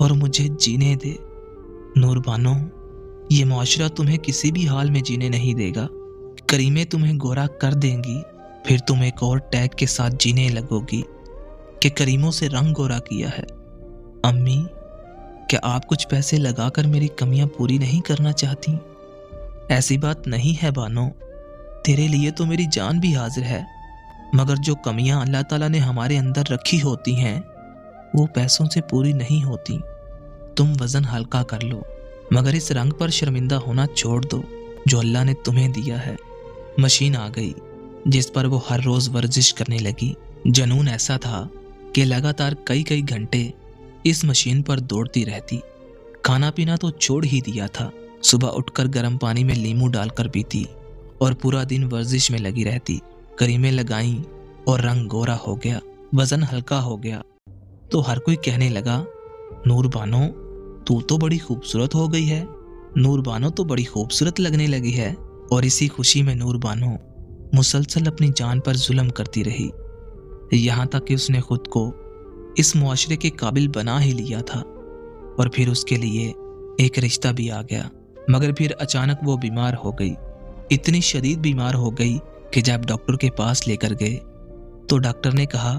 और मुझे जीने दे। नूर बानो, ये मुआशरा तुम्हें किसी भी हाल में जीने नहीं देगा। करीमें तुम्हें गोरा कर देंगी, फिर तुम एक और टैग के साथ जीने लगोगी कि करीमों से रंग गोरा किया है। अम्मी, क्या आप कुछ पैसे लगाकर मेरी कमियां पूरी नहीं करना चाहती? ऐसी बात नहीं है बानो, तेरे लिए तो मेरी जान भी हाजिर है, मगर जो कमियां अल्लाह ताला ने हमारे अंदर रखी होती हैं वो पैसों से पूरी नहीं होती। तुम वजन हल्का कर लो, मगर इस रंग पर शर्मिंदा होना छोड़ दो जो अल्लाह ने तुम्हें दिया है। मशीन आ गई जिस पर वो हर रोज वर्जिश करने लगी। जनून ऐसा था कि लगातार कई कई घंटे इस मशीन पर दौड़ती रहती। खाना पीना तो छोड़ ही दिया था। सुबह उठकर गर्म पानी में नींबू डालकर पीती और पूरा दिन वर्जिश में लगी रहती। करीमें लगाईं और रंग गोरा हो गया, वजन हल्का हो गया। तो हर कोई कहने लगा, नूर बानो, तू तो बड़ी खूबसूरत हो गई है। नूर बानो तो बड़ी खूबसूरत लगने लगी है। और इसी खुशी में नूर बानो मुसलसल अपनी जान पर जुल्म करती रही, यहाँ तक कि उसने खुद को इस मुआशरे के काबिल बना ही लिया था। और फिर उसके लिए एक रिश्ता भी आ गया। मगर फिर अचानक वो बीमार हो गई। इतनी शदीद बीमार हो गई कि जब डॉक्टर के पास लेकर गए तो डॉक्टर ने कहा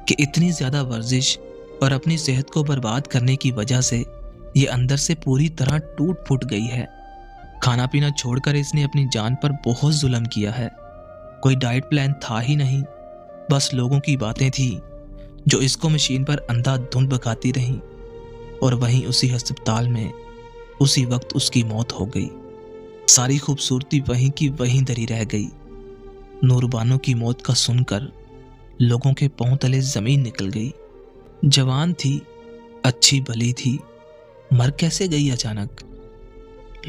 कि इतनी ज़्यादा वर्जिश और अपनी सेहत को बर्बाद करने की वजह से ये अंदर से पूरी तरह टूट फूट गई है। खाना पीना छोड़कर इसने अपनी जान पर बहुत जुल्म किया है। कोई डाइट प्लान था ही नहीं, बस लोगों की बातें थी जो इसको मशीन पर अंधाधुंध भगाती रहीं। और वहीं उसी अस्पताल में उसी वक्त उसकी मौत हो गई। सारी खूबसूरती वहीं की वहीं धरी रह गई। नूर बानो की मौत का सुनकर लोगों के पांव तले जमीन निकल गई। जवान थी, अच्छी भली थी, मर कैसे गई अचानक?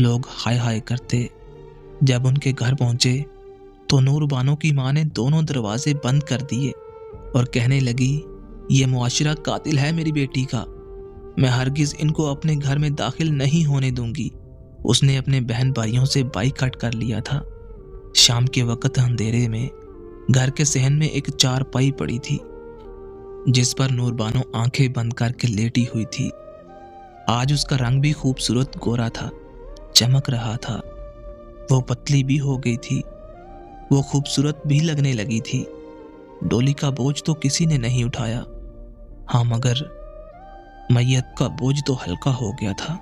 लोग हाय हाय करते। जब उनके घर पहुंचे तो नूर बानो की मां ने दोनों दरवाजे बंद कर दिए और कहने लगी, ये मुआशरा कातिल है मेरी बेटी का, मैं हरगिज इनको अपने घर में दाखिल नहीं होने दूंगी। उसने अपने बहन भाइयों से बाइकआउट कर लिया था। शाम के वक्त अंधेरे में घर के सहन में एक चारपाई पड़ी थी जिस पर नूर बानो आंखें बंद करके लेटी हुई थी। आज उसका रंग भी खूबसूरत गोरा था, चमक रहा था। वो पतली भी हो गई थी, वो खूबसूरत भी लगने लगी थी। डोली का बोझ तो किसी ने नहीं उठाया, हाँ, मगर मैयत का बोझ तो हल्का हो गया था।